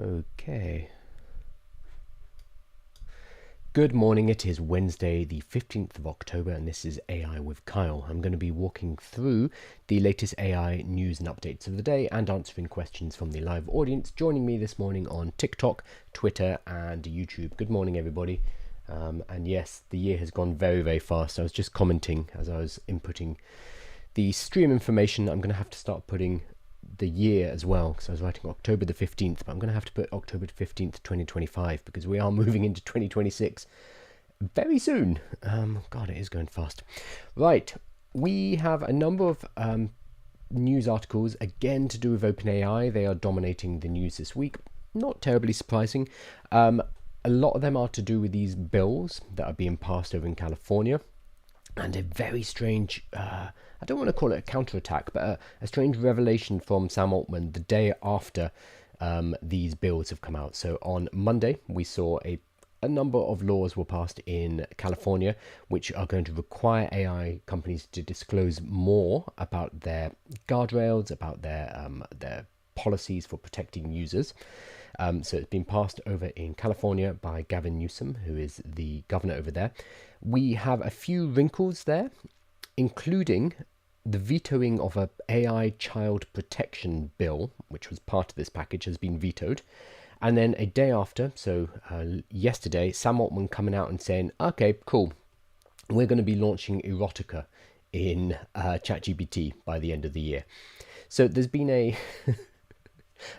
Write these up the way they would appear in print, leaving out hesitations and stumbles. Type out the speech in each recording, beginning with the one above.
Okay. Good morning, it is Wednesday the 15th of October and this is AI with Kyle. I'm going to be walking through the latest AI news and updates of the day and answering questions from the live audience joining me this morning on TikTok, Twitter and YouTube. Good morning everybody. And yes, the year has gone very, very fast. I was just commenting as I was inputting the stream information. I'm going to have to start putting the year as well, because I was writing October the 15th, but I'm going to have to put October the 15th 2025 because we are moving into 2026 very soon. God, it is going fast. Right, we have a number of news articles again to do with OpenAI. They are dominating the news this week, not terribly surprising. A lot of them are to do with these bills that are being passed over in California, and a very strange, I don't want to call it a counterattack, but a strange revelation from Sam Altman the day after these bills have come out. So on Monday, we saw a number of laws were passed in California, which are going to require AI companies to disclose more about their guardrails, about their policies for protecting users. So it's been passed over in California by Gavin Newsom, who is the governor over there. We have a few wrinkles there, including the vetoing of a AI child protection bill, which was part of this package, has been vetoed. And then a day after, so yesterday, Sam Altman coming out and saying, okay, cool, we're going to be launching erotica in ChatGPT by the end of the year. So there's been a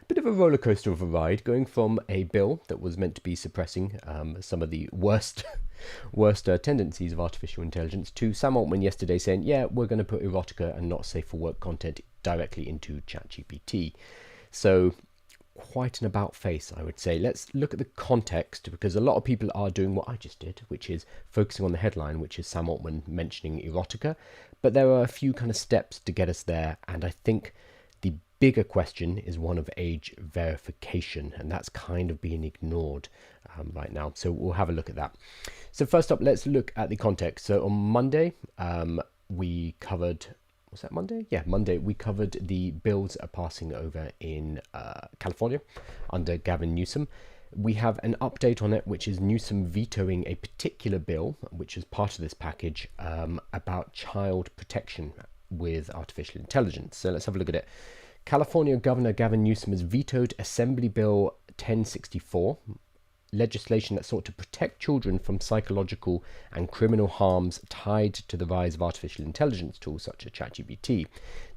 bit of a roller coaster of a ride, going from a bill that was meant to be suppressing some of the worst tendencies of artificial intelligence to Sam Altman yesterday saying, yeah, we're going to put erotica and not safe for work content directly into ChatGPT. So quite an about face, I would say. Let's look at the context, because a lot of people are doing what I just did, which is focusing on the headline, which is Sam Altman mentioning erotica. But there are a few kind of steps to get us there, and I think the bigger question is one of age verification, and that's kind of being ignored right now. So we'll have a look at that. So first up, let's look at the context. So on Monday, we covered, was that Monday? Yeah, Monday, we covered the bills are passing over in California under Gavin Newsom. We have an update on it, which is Newsom vetoing a particular bill, which is part of this package, about child protection with artificial intelligence. So let's have a look at it. California Governor Gavin Newsom has vetoed Assembly Bill 1064, legislation that sought to protect children from psychological and criminal harms tied to the rise of artificial intelligence tools such as ChatGPT.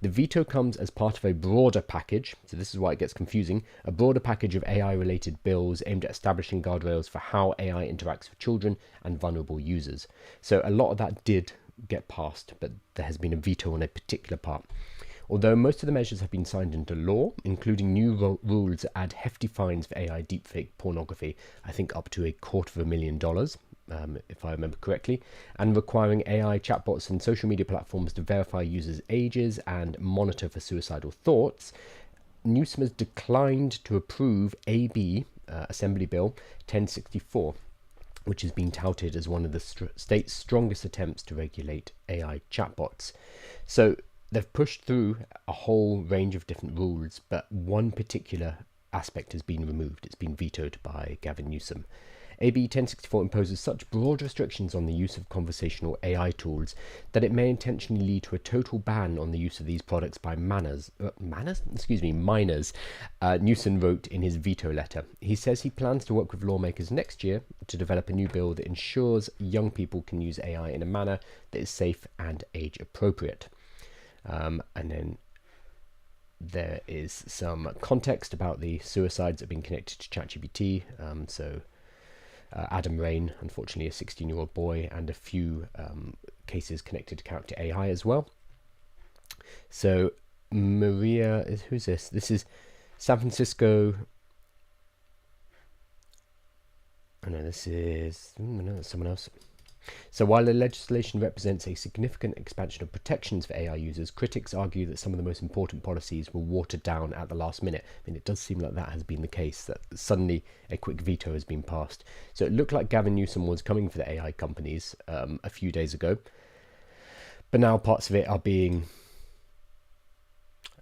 The veto comes as part of a broader package, so this is why it gets confusing, a broader package of AI-related bills aimed at establishing guardrails for how AI interacts with children and vulnerable users. So a lot of that did get passed, but there has been a veto on a particular part. Although most of the measures have been signed into law, including new rules that add hefty fines for AI deepfake pornography, I think up to $250,000, if I remember correctly, and requiring AI chatbots and social media platforms to verify users' ages and monitor for suicidal thoughts, Newsom has declined to approve AB, Assembly Bill 1064, which has been touted as one of the state's strongest attempts to regulate AI chatbots. So they've pushed through a whole range of different rules, but one particular aspect has been removed. It's been vetoed by Gavin Newsom. AB 1064 imposes such broad restrictions on the use of conversational AI tools that it may intentionally lead to a total ban on the use of these products by minors, Newsom wrote in his veto letter. He says he plans to work with lawmakers next year to develop a new bill that ensures young people can use AI in a manner that is safe and age appropriate. And then there is some context about the suicides that have been connected to ChatGPT. Adam Rain, unfortunately a 16-year-old boy, and a few cases connected to character AI as well. So Maria, who's this? This is San Francisco. Oh no, this is someone else. So while the legislation represents a significant expansion of protections for AI users, critics argue that some of the most important policies were watered down at the last minute. I mean, it does seem like that has been the case, that suddenly a quick veto has been passed. So it looked like Gavin Newsom was coming for the AI companies a few days ago, but now parts of it are being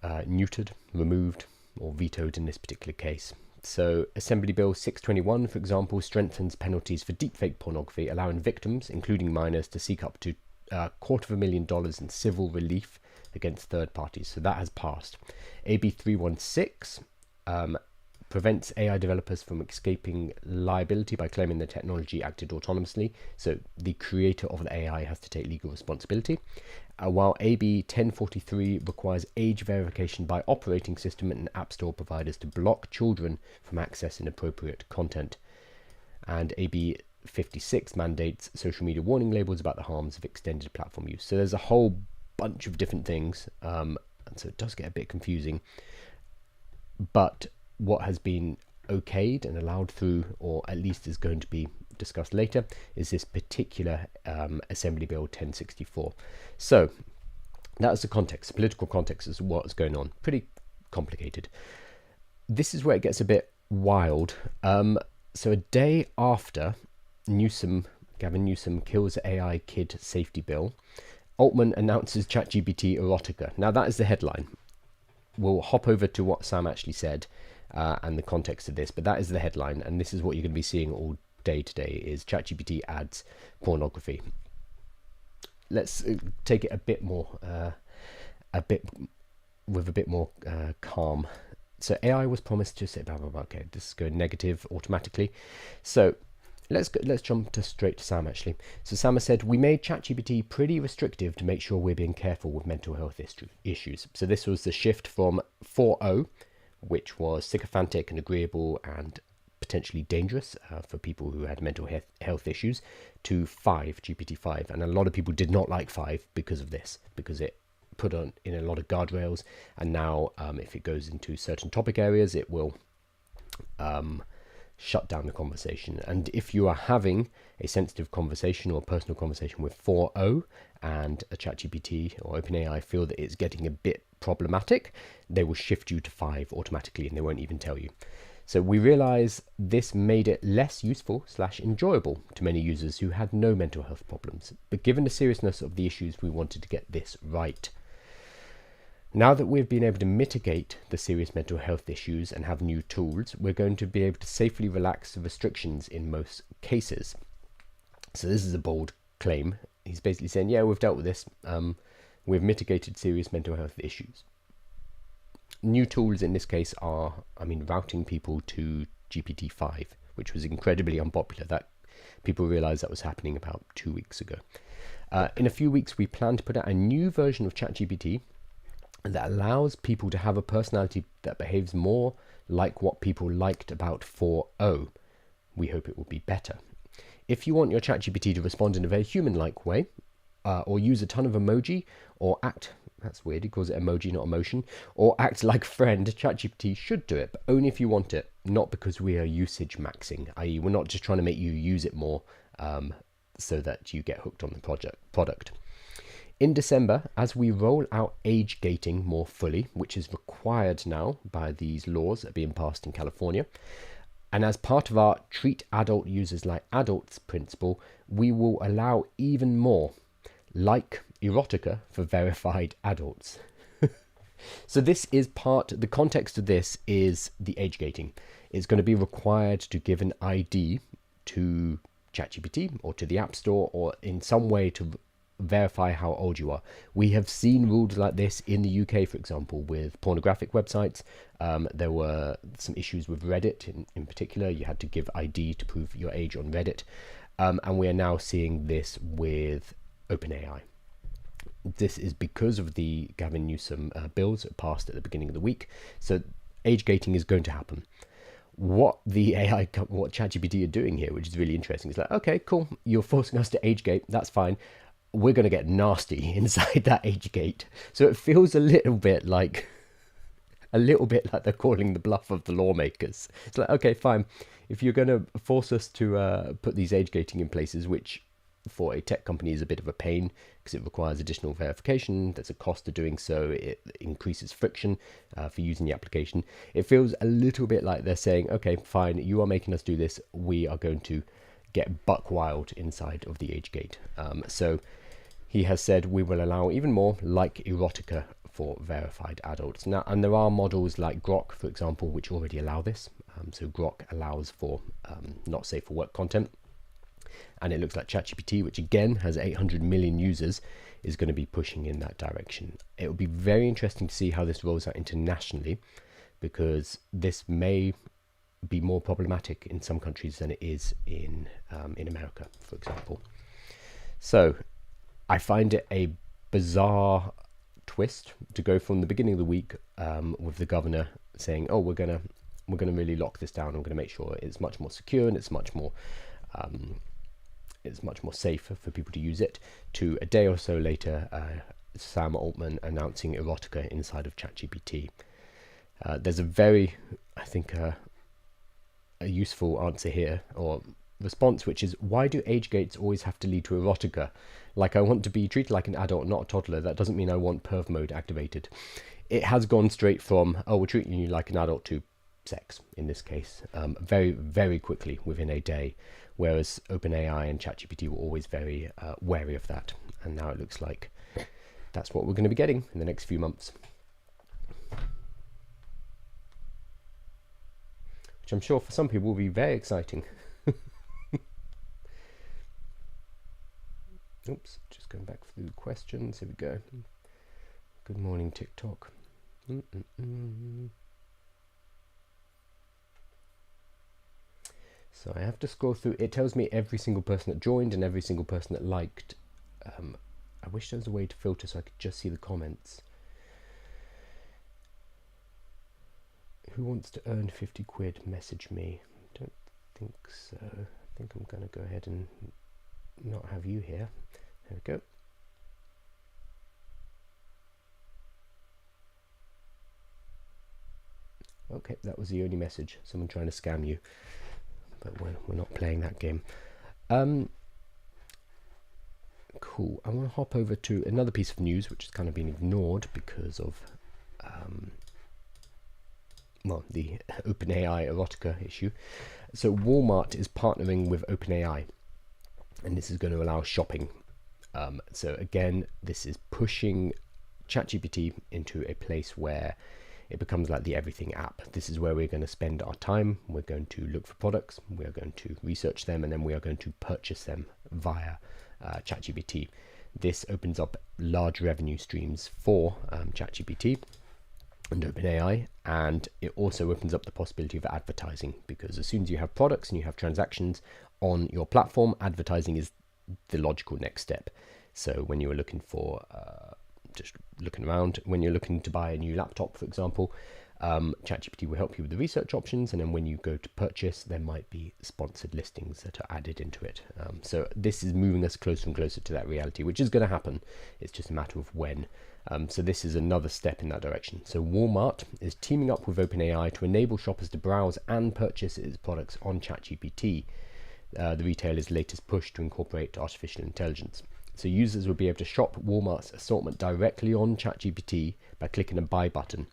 neutered, removed, or vetoed in this particular case. So Assembly Bill 621, for example, strengthens penalties for deepfake pornography, allowing victims, including minors, to seek up to $250,000 in civil relief against third parties. So that has passed. AB 316 prevents AI developers from escaping liability by claiming the technology acted autonomously. So the creator of the AI has to take legal responsibility. While AB 1043 requires age verification by operating system and app store providers to block children from accessing appropriate content. And AB 56 mandates social media warning labels about the harms of extended platform use. So there's a whole bunch of different things, and so it does get a bit confusing. But what has been okayed and allowed through, or at least is going to be discussed later, is this particular Assembly Bill 1064. So that's the context, the political context is what's going on. Pretty complicated. This is where it gets a bit wild. So a day after Gavin Newsom kills the AI kid safety bill, Altman announces ChatGPT erotica. Now that is the headline. We'll hop over to what Sam actually said and the context of this, but that is the headline, and this is what you're going to be seeing all day today, is ChatGPT adds pornography. Let's take it a bit more calm. So AI was promised to say blah blah blah. Okay, this is going negative automatically. So let's jump straight to Sam actually. So Sam has said, we made ChatGPT pretty restrictive to make sure we're being careful with mental health issues. So this was the shift from 4.0, which was sycophantic and agreeable and potentially dangerous for people who had mental health issues, to GPT-5. And a lot of people did not like 5 because of this, because it put in a lot of guardrails. And now if it goes into certain topic areas, it will shut down the conversation. And if you are having a sensitive conversation or a personal conversation with 4.0 and a ChatGPT or OpenAI feel that it's getting a bit problematic, they will shift you to 5 automatically and they won't even tell you. So we realize this made it less useful / enjoyable to many users who had no mental health problems. But given the seriousness of the issues, we wanted to get this right. Now that we've been able to mitigate the serious mental health issues and have new tools, we're going to be able to safely relax the restrictions in most cases. So this is a bold claim. He's basically saying, yeah, we've dealt with this. We've mitigated serious mental health issues. New tools in this case are, routing people to GPT-5, which was incredibly unpopular. That people realized that was happening about 2 weeks ago. In a few weeks, we plan to put out a new version of ChatGPT that allows people to have a personality that behaves more like what people liked about 4.0. We hope it will be better. If you want your ChatGPT to respond in a very human-like way, or use a ton of emoji, or act, that's weird, he calls it emoji, not emotion, or act like a friend, ChatGPT should do it, but only if you want it, not because we are usage maxing, i.e. we're not just trying to make you use it more so that you get hooked on the product. In December, as we roll out age gating more fully, which is required now by these laws that are being passed in California, and as part of our treat adult users like adults principle, we will allow even more, like erotica for verified adults. So this is the context of this is the age gating. It's going to be required to give an ID to ChatGPT or to the App Store or in some way to verify how old you are. We have seen rules like this in the UK, for example, with pornographic websites. There were some issues with Reddit in particular. You had to give ID to prove your age on Reddit. And we are now seeing this with OpenAI. This is because of the Gavin Newsom bills that passed at the beginning of the week. So age gating is going to happen. What ChatGPT are doing here, which is really interesting, is like, okay, cool, you're forcing us to age gate, that's fine. We're going to get nasty inside that age gate. So it feels a little bit like they're calling the bluff of the lawmakers. It's like, okay, fine. If you're going to force us to put these age gating in places, which for a tech company is a bit of a pain because it requires additional verification, there's a cost to doing so, it increases friction for using the application. It feels a little bit like they're saying, okay, fine, you are making us do this. We are going to get buck wild inside of the age gate. So he has said we will allow even more like erotica for verified adults. Now, and there are models like Grok, for example, which already allow this. So Grok allows for not safe for work content. And it looks like ChatGPT, which again has 800 million users, is going to be pushing in that direction. It will be very interesting to see how this rolls out internationally, because this may be more problematic in some countries than it is in America, for example. So I find it a bizarre twist to go from the beginning of the week with the governor saying, "Oh, we're gonna really lock this down. We're gonna make sure it's much more secure and it's much more safe for people to use it," to a day or so later, Sam Altman announcing erotica inside of ChatGPT. There's a very, I think, a useful answer here, or response, which is, why do age gates always have to lead to erotica? Like, I want to be treated like an adult, not a toddler. That doesn't mean I want perv mode activated. It has gone straight from, oh, we're treating you like an adult, to sex in this case, very, very quickly within a day. Whereas OpenAI and ChatGPT were always very wary of that. And now it looks like that's what we're going to be getting in the next few months. Which I'm sure for some people will be very exciting. Oops, just going back through questions. Here we go. Good morning, TikTok. So I have to scroll through. It tells me every single person that joined and every single person that liked. I wish there was a way to filter so I could just see the comments. Who wants to earn 50 quid? Message me. Don't think so. I think I'm going to go ahead and not have you here. There we go. Okay, that was the only message. Someone trying to scam you. But we're not playing that game. Cool. I want to hop over to another piece of news which has kind of been ignored because of well, the OpenAI erotica issue. So Walmart is partnering with OpenAI, and this is going to allow shopping. So again, this is pushing ChatGPT into a place where it becomes like the everything app. This is where we're going to spend our time. We're going to look for products, we're going to research them, and then we are going to purchase them via ChatGPT. This opens up large revenue streams for ChatGPT and OpenAI, and it also opens up the possibility of advertising, because as soon as you have products and you have transactions on your platform, advertising is the logical next step. So when you are looking for just looking around, when you're looking to buy a new laptop, for example, ChatGPT will help you with the research options, and then when you go to purchase, there might be sponsored listings that are added into it. So this is moving us closer and closer to that reality, which is going to happen. It's just a matter of when. So this is another step in that direction. So Walmart is teaming up with OpenAI to enable shoppers to browse and purchase its products on ChatGPT, the retailer's latest push to incorporate artificial intelligence. So users will be able to shop Walmart's assortment directly on ChatGPT by clicking a buy button.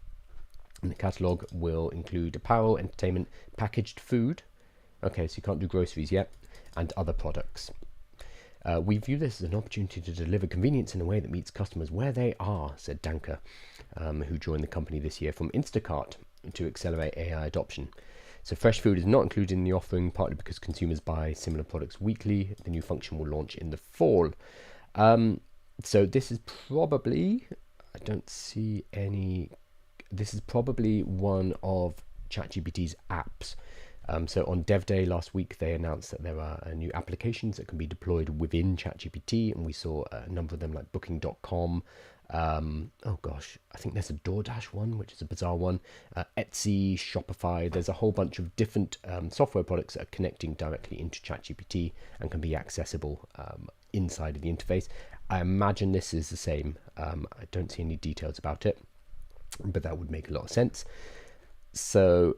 And the catalogue will include apparel, entertainment, packaged food. Okay, so you can't do groceries yet, and other products. We view this as an opportunity to deliver convenience in a way that meets customers where they are, said Danka, who joined the company this year from Instacart to accelerate AI adoption. So fresh food is not included in the offering, partly because consumers buy similar products weekly. The new function will launch in the fall. So this is probably, I don't see any, this is probably one of ChatGPT's apps. So on Dev Day last week, they announced that there are new applications that can be deployed within ChatGPT, and we saw a number of them like Booking.com. Oh gosh, I think there's a DoorDash one, which is a bizarre one. Etsy, Shopify. There's a whole bunch of different software products that are connecting directly into ChatGPT and can be accessible inside of the interface. I imagine this is the same. I don't see any details about it, but that would make a lot of sense. So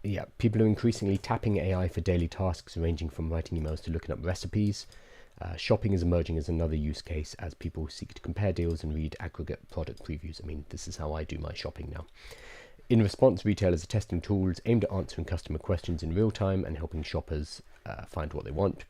yeah, people are increasingly tapping AI for daily tasks, ranging from writing emails to looking up recipes. Shopping is emerging as another use case as people seek to compare deals and read aggregate product previews. I mean, this is how I do my shopping now. In response, retailers are testing tools aimed at answering customer questions in real time and helping shoppers find what they want.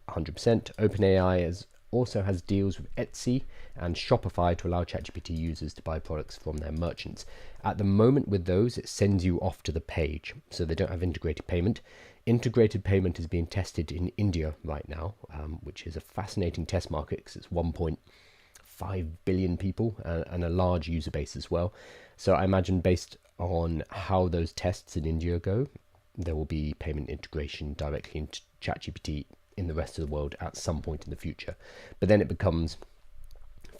100%. OpenAI has also has deals with Etsy and Shopify to allow ChatGPT users to buy products from their merchants. At the moment with those, it sends you off to the page, so they don't have integrated payment. Integrated payment is being tested in India right now, which is a fascinating test market because it's 1.5 billion people and a large user base as well. So I imagine based on how those tests in India go, there will be payment integration directly into ChatGPT in the rest of the world at some point in the future. But then it becomes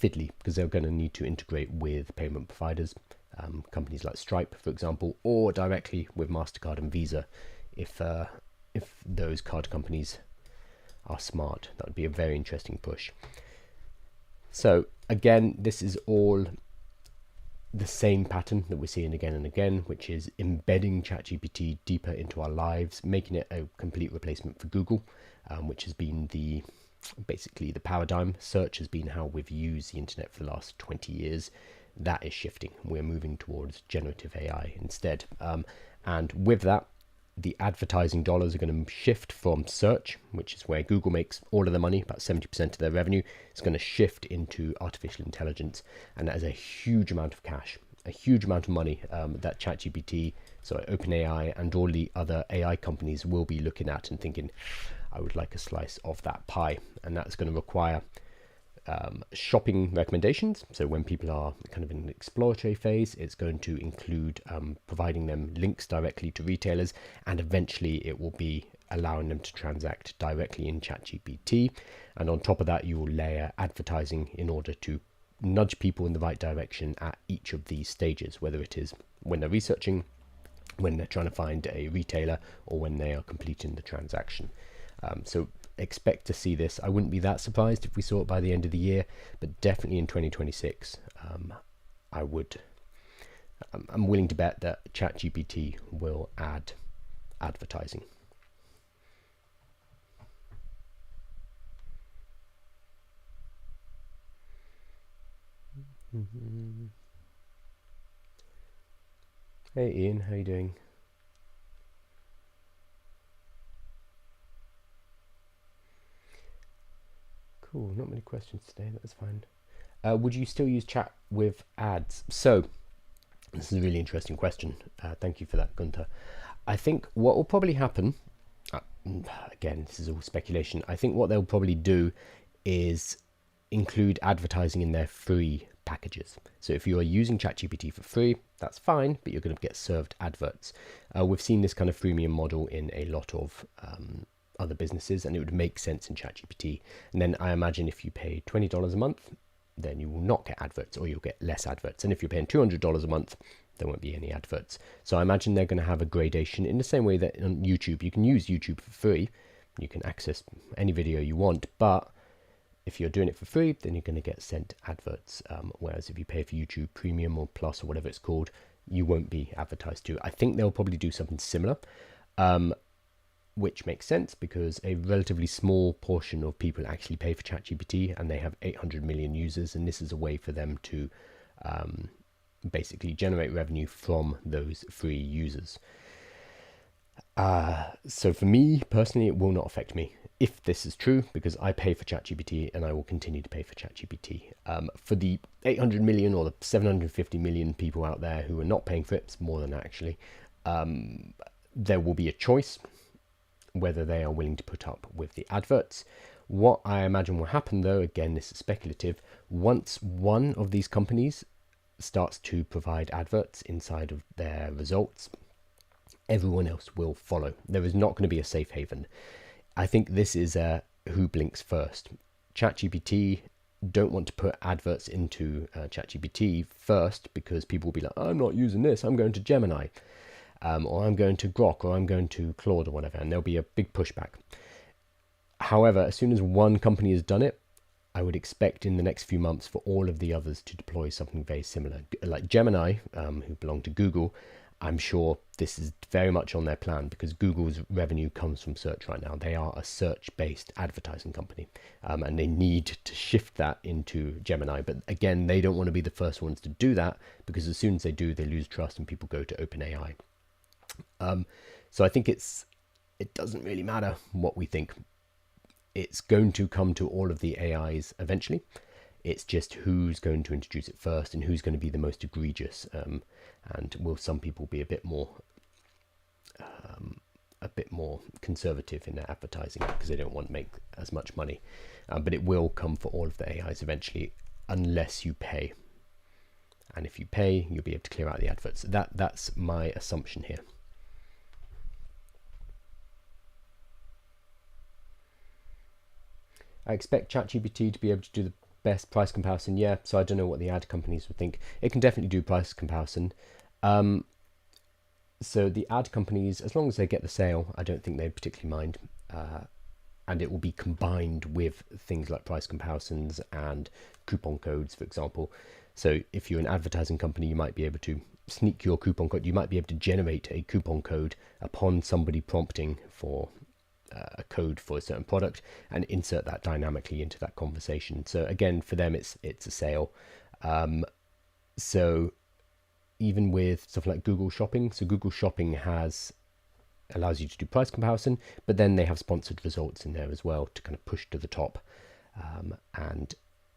fiddly because they're going to need to integrate with payment providers, companies like Stripe, for example, or directly with MasterCard and Visa. If those card companies are smart, that would be a very interesting push. So again, this is all the same pattern that we're seeing again and again, which is embedding ChatGPT deeper into our lives, making it a complete replacement for Google, which has been basically the paradigm. Search has been how we've used the internet for the last 20 years. That is shifting. We're moving towards generative AI instead. And with that, the advertising dollars are going to shift from search, which is where Google makes all of the money, about 70% of their revenue. It's going to shift into artificial intelligence, and that is a huge amount of cash, a huge amount of money that ChatGPT, so OpenAI, and all the other AI companies will be looking at and thinking, I would like a slice of that pie. And that's going to require shopping recommendations. So when people are kind of in an exploratory phase, it's going to include providing them links directly to retailers, and eventually it will be allowing them to transact directly in ChatGPT. And on top of that, you will layer advertising in order to nudge people in the right direction at each of these stages, whether it is when they're researching, when they're trying to find a retailer, or when they are completing the transaction. So expect to see this. I wouldn't be that surprised if we saw it by the end of the year, but definitely in 2026, I'm willing to bet that ChatGPT will add advertising. Hey Ian, how you doing? Cool, not many questions today, that's fine. Would you still use chat with ads? So, this is a really interesting question. Thank you for that, Gunther. I think what will probably happen, again, this is all speculation, I think what they'll probably do is include advertising in their free packages. So if you are using ChatGPT for free, that's fine, but you're going to get served adverts. We've seen this kind of freemium model in a lot of other businesses, and it would make sense in ChatGPT. And then I imagine if you pay $20 a month, then you will not get adverts, or you'll get less adverts. And if you're paying $200 a month, there won't be any adverts. So I imagine they're going to have a gradation in the same way that on YouTube, you can use YouTube for free. You can access any video you want, but if you're doing it for free, then you're going to get sent adverts. Whereas if you pay for YouTube Premium or Plus or whatever it's called, you won't be advertised to. I think they'll probably do something similar, which makes sense because a relatively small portion of people actually pay for ChatGPT, and they have 800 million users, and this is a way for them to basically generate revenue from those free users. So for me personally, it will not affect me if this is true, because I pay for ChatGPT and I will continue to pay for ChatGPT. For the 800 million or the 750 million people out there who are not paying for it, it's more than that actually, there will be a choice whether they are willing to put up with the adverts. What I imagine will happen though, again, this is speculative, once one of these companies starts to provide adverts inside of their results, everyone else will follow. There is not going to be a safe haven. I think this is who blinks first. ChatGPT don't want to put adverts into ChatGPT first because people will be like, I'm not using this, I'm going to Gemini, or I'm going to Grok, or I'm going to Claude or whatever, and there'll be a big pushback. However, as soon as one company has done it, I would expect in the next few months for all of the others to deploy something very similar. Like Gemini, who belong to Google, I'm sure this is very much on their plan because Google's revenue comes from search right now. They are a search-based advertising company, and they need to shift that into Gemini. But again, they don't want to be the first ones to do that because as soon as they do, they lose trust and people go to OpenAI. So I think it doesn't really matter what we think. it's going to come to all of the AIs eventually. It's just who's going to introduce it first and who's going to be the most egregious. And will some people be a bit more conservative in their advertising because they don't want to make as much money? But it will come for all of the AIs eventually, unless you pay. And if you pay, you'll be able to clear out the adverts. That's my assumption here. I expect ChatGPT to be able to do the best price comparison. Yeah, so I don't know what the ad companies would think. It can definitely do price comparison. So the ad companies, as long as they get the sale, I don't think they particularly mind. And it will be combined with things like price comparisons and coupon codes, for example. So if you're an advertising company, you might be able to sneak your coupon code. You might be able to generate a coupon code upon somebody prompting for a code for a certain product and insert that dynamically into that conversation. So again, for them, it's a sale. So even with stuff like Google Shopping, so Google Shopping allows you to do price comparison, but then they have sponsored results in there as well to kind of push to the top. And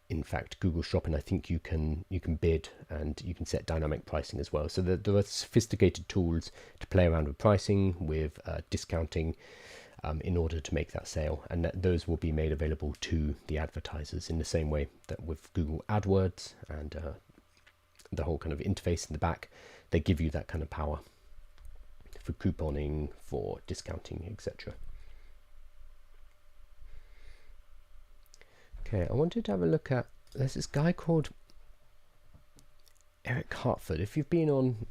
in fact, Google Shopping, I think you can bid and you can set dynamic pricing as well. So there are sophisticated tools to play around with pricing, with discounting, in order to make that sale, and those will be made available to the advertisers in the same way that with Google AdWords and the whole kind of interface in the back, they give you that kind of power for couponing, for discounting, etc. Okay, I wanted to have a look at, there's this guy called Eric Hartford. If you've been on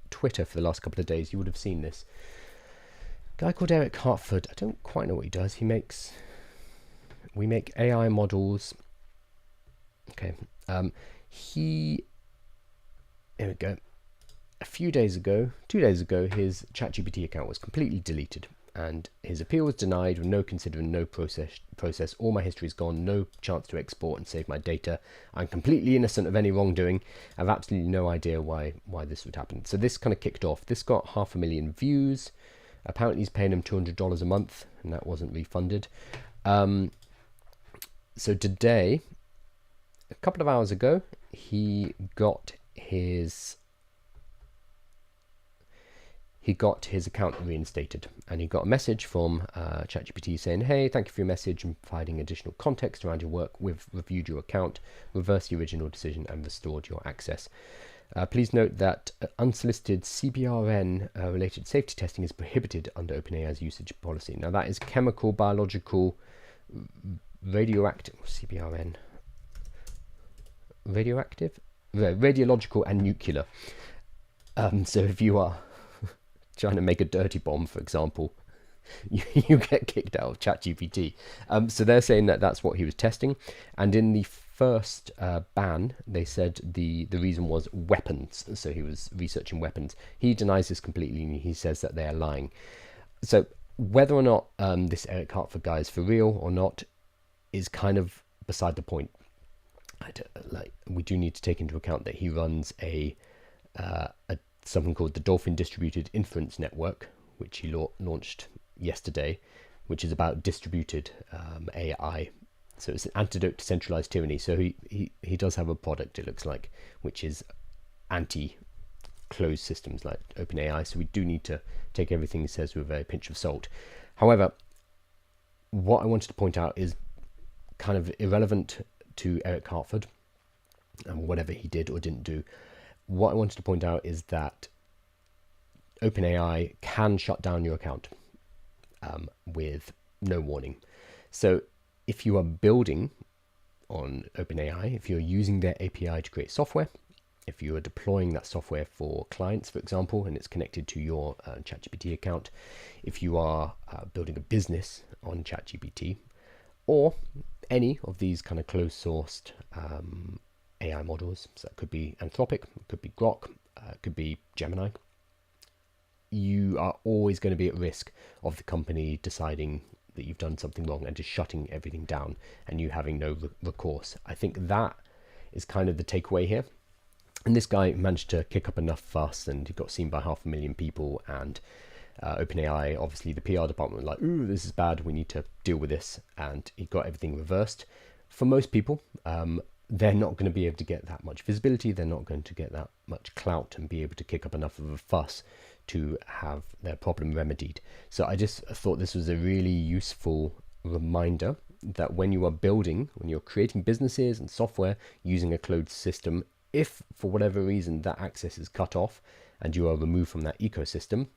Twitter for the last couple of days, you would have seen this guy called Eric Hartford. I don't quite know what he does. We make AI models. Okay. Here we go. A few days ago, 2 days ago, his ChatGPT account was completely deleted and his appeal was denied with no considering, no process. All my history is gone, no chance to export and save my data. I'm completely innocent of any wrongdoing. I have absolutely no idea why this would happen. So this kind of kicked off. This got 500,000 views. Apparently he's paying him $200 a month and that wasn't refunded. So today, a couple of hours ago, he got his account reinstated, and he got a message from ChatGPT saying, hey, thank you for your message and providing additional context around your work. We've reviewed your account, reversed the original decision and restored your access. Please note that unsolicited CBRN related safety testing is prohibited under OpenAI's usage policy. Now that is chemical, biological, radioactive, CBRN, radiological and nuclear. So if you are trying to make a dirty bomb, for example, you get kicked out of ChatGPT. So they're saying that that's what he was testing. And in the first ban, they said the reason was weapons. So he was researching weapons. He denies this completely, and he says that they are lying. So whether or not this Eric Hartford guy is for real or not is kind of beside the point. We do need to take into account that he runs something called the Dolphin Distributed Inference Network, which he launched yesterday, which is about distributed AI. So it's an antidote to centralized tyranny. So he does have a product, it looks like, which is anti-closed systems like OpenAI. So we do need to take everything he says with a pinch of salt. However, what I wanted to point out is kind of irrelevant to Eric Hartford and whatever he did or didn't do. What I wanted to point out is that OpenAI can shut down your account with no warning. So if you are building on OpenAI, if you're using their API to create software, if you are deploying that software for clients, for example, and it's connected to your ChatGPT account, if you are building a business on ChatGPT, or any of these kind of closed-sourced AI models, so that could be Anthropic, it could be Grok, it could be Gemini, you are always going to be at risk of the company deciding that you've done something wrong and just shutting everything down and you having no recourse. I think that is kind of the takeaway here. And this guy managed to kick up enough fuss and he got seen by 500,000 people, and OpenAI, obviously the PR department was like, ooh, this is bad, we need to deal with this, and it got everything reversed. For most people, they're not going to be able to get that much visibility, they're not going to get that much clout and be able to kick up enough of a fuss to have their problem remedied. So I just thought this was a really useful reminder that when you are building, when you're creating businesses and software using a closed system, if for whatever reason that access is cut off and you are removed from that ecosystem,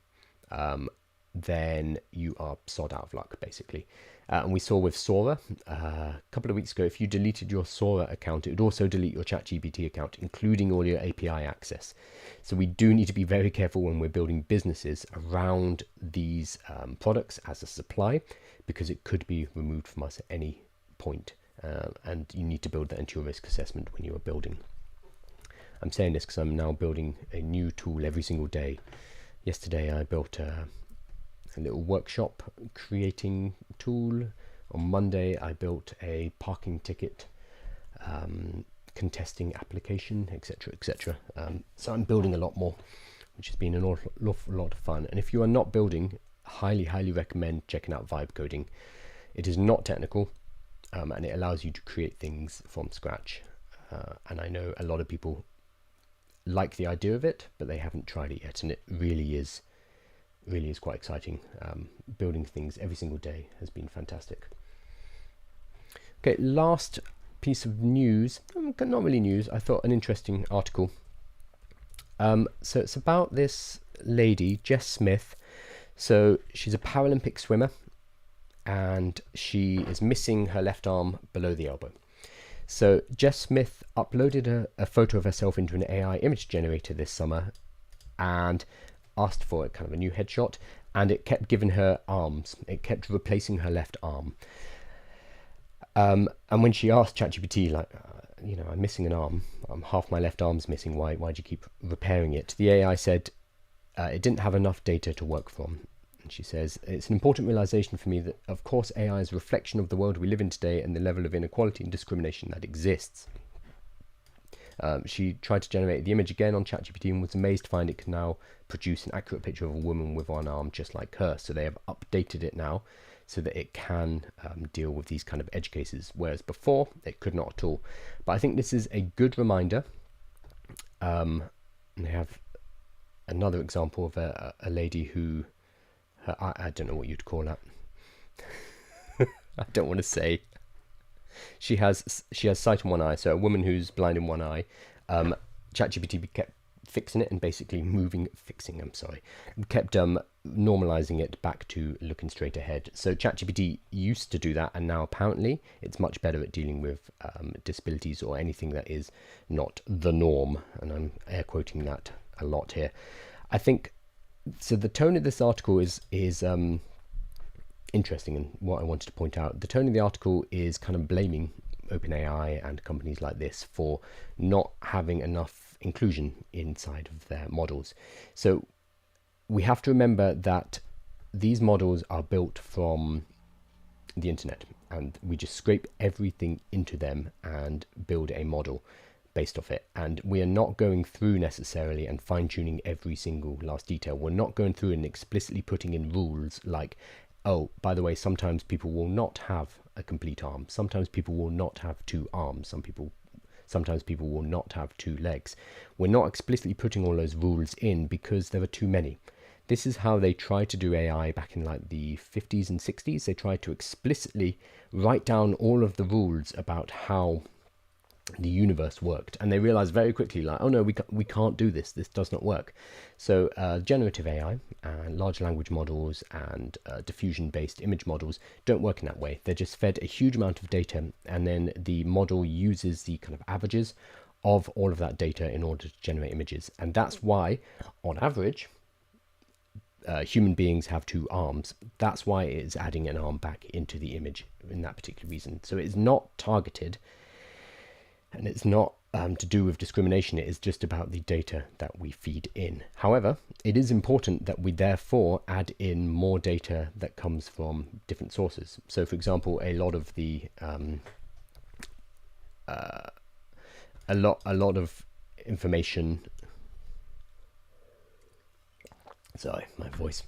then you are sod out of luck, basically. And we saw with Sora a couple of weeks ago, if you deleted your Sora account, it would also delete your ChatGPT account, including all your API access. So we do need to be very careful when we're building businesses around these products as a supply, because it could be removed from us at any point. And you need to build that into your risk assessment when you are building. I'm saying this because I'm now building a new tool every single day. Yesterday I built a little workshop creating tool. On Monday I built a parking ticket contesting application, etc, etc. So I'm building a lot more, which has been an awful lot of fun. And if you are not building, highly recommend checking out Vibe Coding. It is not technical, and it allows you to create things from scratch. And I know a lot of people like the idea of it, but they haven't tried it yet, and it really is quite exciting. Building things every single day has been fantastic. Okay, last piece of news, not really news, I thought an interesting article. So it's about this lady, Jess Smith. So she's a Paralympic swimmer, and she is missing her left arm below the elbow. So Jess Smith uploaded a photo of herself into an AI image generator this summer and asked for kind of a new headshot, and it kept giving her arms. It kept replacing her left arm. And when she asked ChatGPT, like, I'm missing an arm, half my left arm's missing, why do you keep repairing it? The AI said it didn't have enough data to work from. And she says, it's an important realization for me that, of course, AI is a reflection of the world we live in today and the level of inequality and discrimination that exists. She tried to generate the image again on ChatGPT and was amazed to find it can now produce an accurate picture of a woman with one arm just like her. So they have updated it now so that it can deal with these kind of edge cases, whereas before it could not at all. But I think this is a good reminder. And they have another example of a lady who, I don't know what you'd call that. I don't want to say. She has sight in one eye, so a woman who's blind in one eye. ChatGPT kept fixing it and basically kept normalizing it back to looking straight ahead. So ChatGPT used to do that, and now apparently it's much better at dealing with disabilities or anything that is not the norm. And I'm air quoting that a lot here. I think so. The tone of this article is interesting, and what I wanted to point out, the tone of the article is kind of blaming OpenAI and companies like this for not having enough inclusion inside of their models. So we have to remember that these models are built from the internet, and we just scrape everything into them and build a model based off it. And we are not going through necessarily and fine-tuning every single last detail. We're not going through and explicitly putting in rules like, oh, by the way, sometimes people will not have a complete arm. Sometimes people will not have two arms. Sometimes people will not have two legs. We're not explicitly putting all those rules in because there are too many. This is how they tried to do AI back in like the 50s and 60s. They tried to explicitly write down all of the rules about how the universe worked, and they realized very quickly, like, oh no, we can't do this. This does not work. So generative AI and large language models and diffusion-based image models don't work in that way. They're just fed a huge amount of data, and then the model uses the kind of averages of all of that data in order to generate images. And that's why, on average, human beings have two arms. That's why it is adding an arm back into the image in that particular reason. So it's not targeted. And it's not to do with discrimination, it is just about the data that we feed in. However, it is important that we therefore add in more data that comes from different sources. So for example, a lot of the a lot of information, sorry, my voice.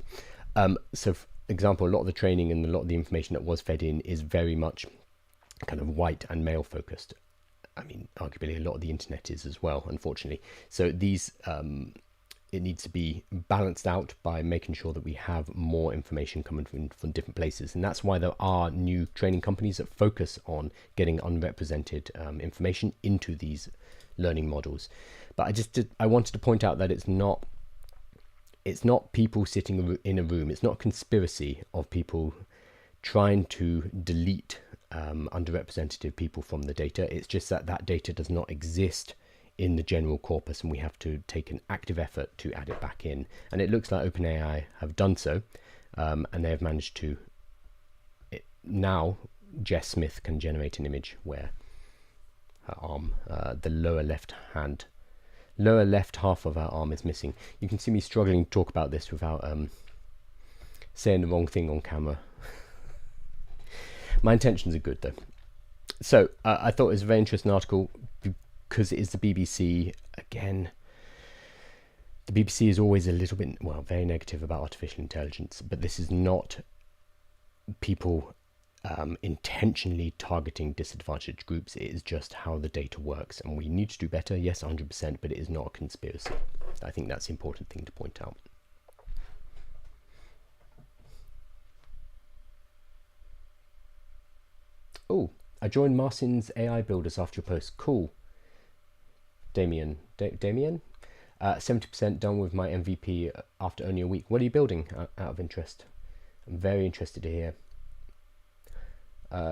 So, for example, a lot of the training and a lot of the information that was fed in is very much kind of white and male focused. I mean, arguably a lot of the internet is as well, unfortunately. So these, it needs to be balanced out by making sure that we have more information coming from different places. And that's why there are new training companies that focus on getting unrepresented information into these learning models. But I wanted to point out that it's not people sitting in a room. It's not a conspiracy of people trying to delete underrepresented people from the data. It's just that data does not exist in the general corpus, and we have to take an active effort to add it back in. And it looks like OpenAI have done so, and they have managed to. Now Jess Smith can generate an image where her arm, the lower left half of her arm is missing. You can see me struggling to talk about this without saying the wrong thing on camera. My intentions are good though. So I thought it was a very interesting article because it is the BBC. Again, the BBC is always a little bit, well, very negative about artificial intelligence, but this is not people intentionally targeting disadvantaged groups. It is just how the data works, and we need to do better, yes, 100%, but it is not a conspiracy. I think that's the important thing to point out. Oh, I joined Marcin's AI builders after your post. Cool. Damien? 70% done with my MVP after only a week. What are you building, out of interest? I'm very interested to hear.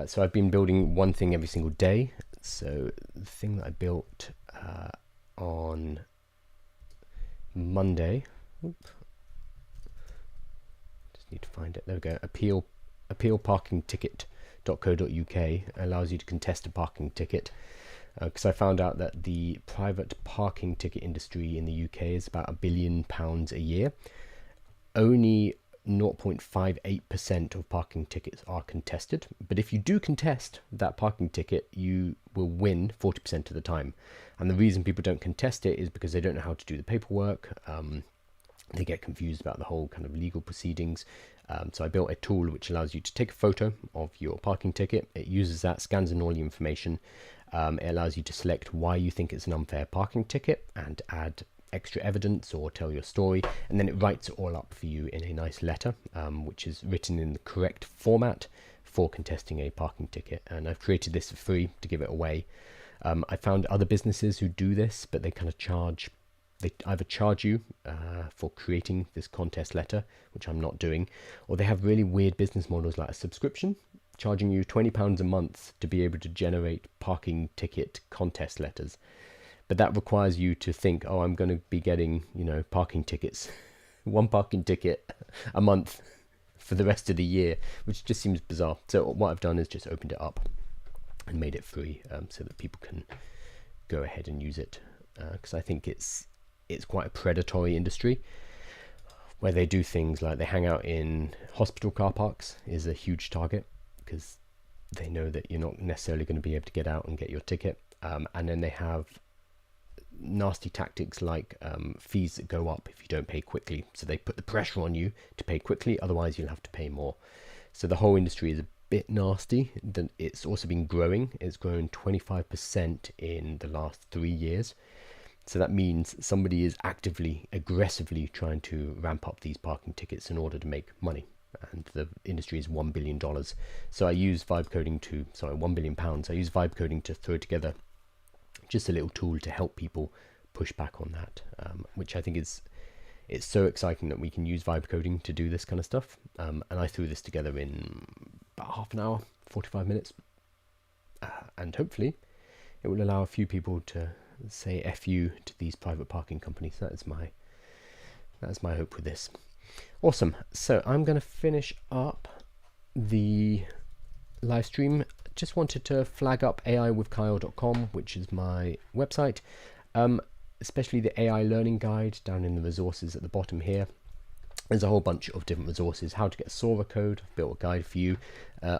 So I've been building one thing every single day. So the thing that I built on Monday, just need to find it. There we go. appealparkingticket.co.uk allows you to contest a parking ticket. Because I found out that the private parking ticket industry in the UK is about £1 billion a year. Only 0.58% of parking tickets are contested, but if you do contest that parking ticket, you will win 40% of the time. And the reason people don't contest it is because they don't know how to do the paperwork. They get confused about the whole kind of legal proceedings. So I built a tool which allows you to take a photo of your parking ticket. It uses that, scans in all the information. It allows you to select why you think it's an unfair parking ticket and add extra evidence or tell your story, and then it writes it all up for you in a nice letter, which is written in the correct format for contesting a parking ticket. And I've created this for free to give it away. I found other businesses who do this, but they kind of they either charge you for creating this contest letter, which I'm not doing, or they have really weird business models like a subscription, charging you £20 a month to be able to generate parking ticket contest letters. But that requires you to think, oh, I'm going to be getting, parking tickets, one parking ticket a month for the rest of the year, which just seems bizarre. So what I've done is just opened it up and made it free, so that people can go ahead and use it. Because I think it's quite a predatory industry, where they do things like they hang out in hospital car parks is a huge target, because they know that you're not necessarily going to be able to get out and get your ticket. And then they have nasty tactics like fees that go up if you don't pay quickly. So they put the pressure on you to pay quickly, otherwise you'll have to pay more. So the whole industry is a bit nasty. Then it's also been growing. It's grown 25% in the last 3 years. So that means somebody is aggressively trying to ramp up these parking tickets in order to make money. And the industry is $1 billion. So I use £1 billion. I use vibe coding to throw together just a little tool to help people push back on that, which I think it's so exciting that we can use vibe coding to do this kind of stuff. And I threw this together in about half an hour, 45 minutes. And hopefully it will allow a few people to say F you to these private parking companies. That's my hope with this. Awesome. So I'm going to finish up the live stream. Just wanted to flag up aiwithkyle.com, which is my website, especially the AI learning guide down in the resources at the bottom here. There's a whole bunch of different resources. How to get Sora code, I've built a guide for you.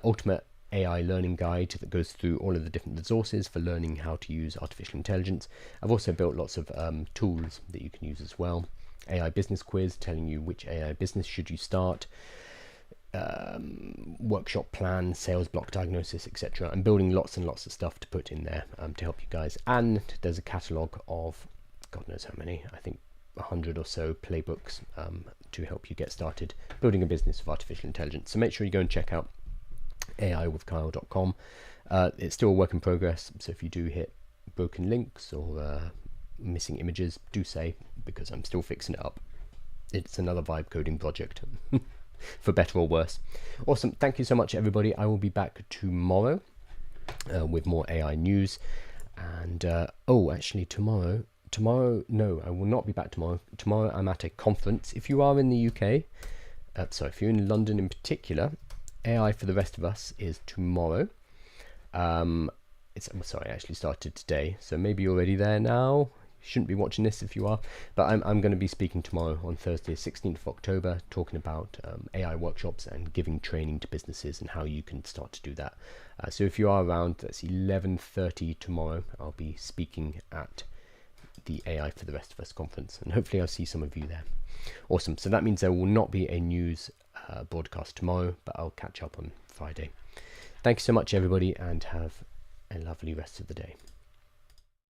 Ultimate AI learning guide that goes through all of the different resources for learning how to use artificial intelligence. I've also built lots of tools that you can use as well. AI business quiz telling you which AI business should you start, workshop plan, sales block diagnosis, etc. I'm building lots and lots of stuff to put in there to help you guys. And there's a catalogue of God knows how many, I think 100 or so playbooks to help you get started building a business with artificial intelligence. So make sure you go and check out aiwithkyle.com. It's still a work in progress, so if you do hit broken links or missing images, do say, because I'm still fixing it up. It's another vibe coding project. For better or worse. Awesome. Thank you so much, everybody. I will be back tomorrow with more AI news. And actually tomorrow, no, I will not be back tomorrow. Tomorrow I'm at a conference. If you are in the UK, if you're in London in particular, AI for the Rest of Us is tomorrow. It actually started today, so maybe you're already there now. Shouldn't be watching this if you are, but I'm going to be speaking tomorrow on Thursday 16th of October, talking about AI workshops and giving training to businesses and how you can start to do that. So if you are around, that's 11:30 tomorrow. I'll be speaking at the AI for the Rest of Us conference, and hopefully I'll see some of you there. Awesome. So that means there will not be a news broadcast tomorrow, but I'll catch up on Friday. Thank you so much, everybody, and have a lovely rest of the day.